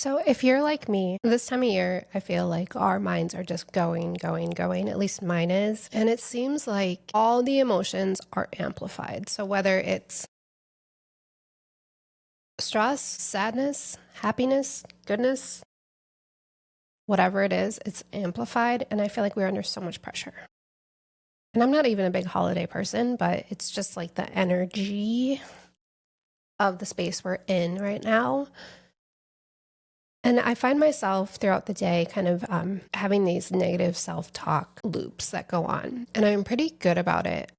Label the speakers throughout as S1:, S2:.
S1: So if you're like me, this time of year, I feel like our minds are just going, going, going. At least mine is. And it seems like all the emotions are amplified. So whether it's stress, sadness, happiness, goodness, whatever it is, it's amplified. And I feel like we're under so much pressure. And I'm not even a big holiday person, but it's just like the energy of the space we're in right now. And I find myself throughout the day kind of having these negative self-talk loops that go on. And I'm pretty good about it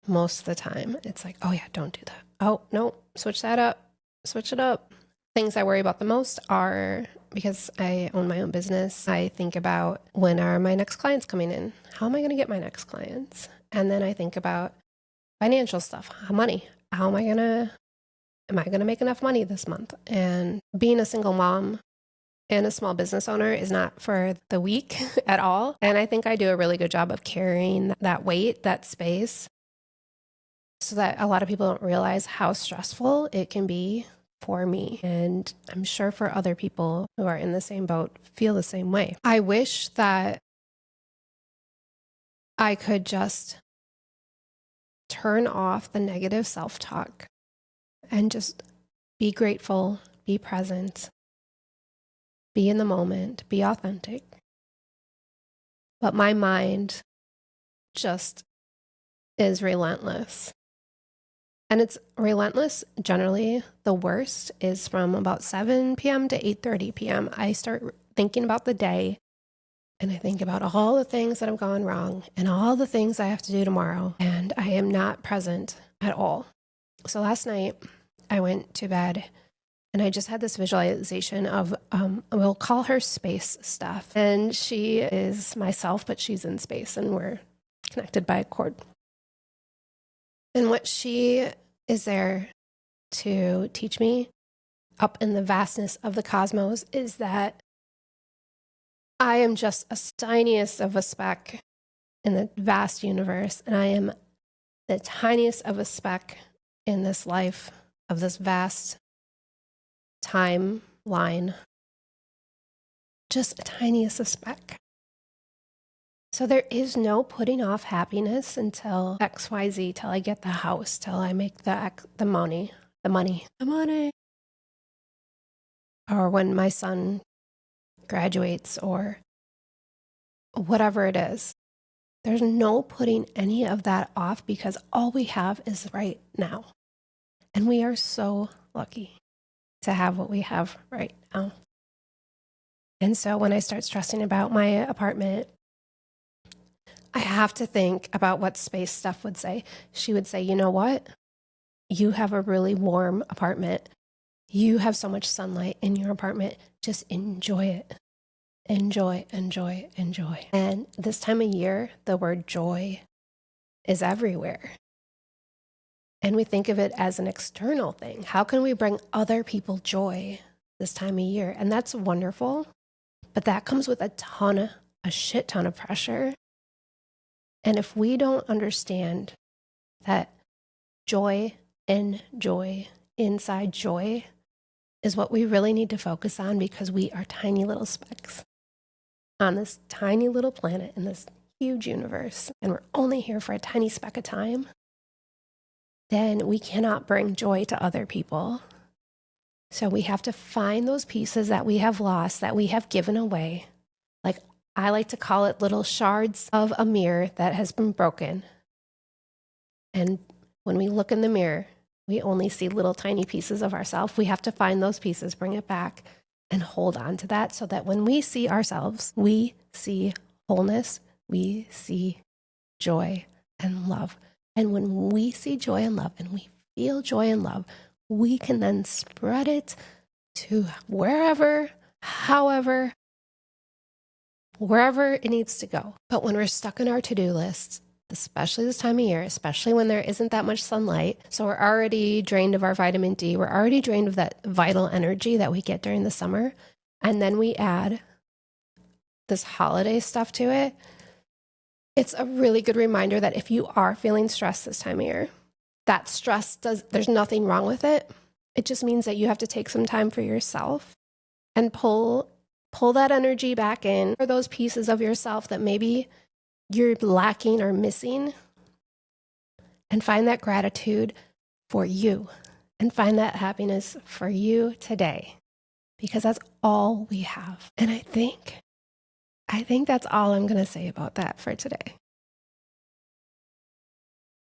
S1: most of the time. It's like, oh yeah, don't do that. Oh, no, switch that up, switch it up. Things I worry about the most are, because I own my own business, I think about, when are my next clients coming in? How am I going to get my next clients? And then I think about financial stuff, money. Am I going to make enough money this month? And being a single mom and a small business owner is not for the weak at all. And I think I do a really good job of carrying that weight, that space, so that a lot of people don't realize how stressful it can be for me. And I'm sure for other people who are in the same boat feel the same way. I wish that I could just turn off the negative self-talk and just be grateful, be present, be in the moment, be authentic. But my mind just is relentless. And it's relentless. Generally, the worst is from about 7 p.m. to 8:30 p.m. I start thinking about the day, and I think about all the things that have gone wrong and all the things I have to do tomorrow, and I am not present at all. So last night, I went to bed, and I just had this visualization of, we'll call her Space Steph. And she is myself, but she's in space, and we're connected by a cord. And what she is there to teach me up in the vastness of the cosmos is that I am just a tiniest of a speck in the vast universe, and I am the tiniest of a speck in this life of this vast timeline, just a tiniest of speck. So there is no putting off happiness until XYZ, till I get the house, till I make the money, or when my son graduates, or whatever it is. There's no putting any of that off, because all we have is right now. And we are so lucky to have what we have right now. And so when I start stressing about my apartment, I have to think about what Space Steph would say. She would say, you know what? You have a really warm apartment. You have so much sunlight in your apartment. Just enjoy it. Enjoy, enjoy, enjoy. And this time of year, the word joy is everywhere. And we think of it as an external thing. How can we bring other people joy this time of year? And that's wonderful. But that comes with a shit ton of pressure. And if we don't understand that joy and joy inside joy is what we really need to focus on, because we are tiny little specks on this tiny little planet in this huge universe, and we're only here for a tiny speck of time, then we cannot bring joy to other people. So we have to find those pieces that we have lost, that we have given away. Like, I like to call it little shards of a mirror that has been broken. And when we look in the mirror, we only see little tiny pieces of ourselves. We have to find those pieces, bring it back, and hold on to that, so that when we see ourselves, we see wholeness, we see joy and love. And when we see joy and love, and we feel joy and love, we can then spread it to wherever, however, wherever it needs to go. But when we're stuck in our to-do lists, especially this time of year, especially when there isn't that much sunlight, so we're already drained of our vitamin D, we're already drained of that vital energy that we get during the summer, and then we add this holiday stuff to it, it's a really good reminder that if you are feeling stressed this time of year, that stress there's nothing wrong with it. It just means that you have to take some time for yourself and pull that energy back in for those pieces of yourself that maybe you're lacking or missing, and find that gratitude for you and find that happiness for you today, because that's all we have. And I think that's all I'm going to say about that for today.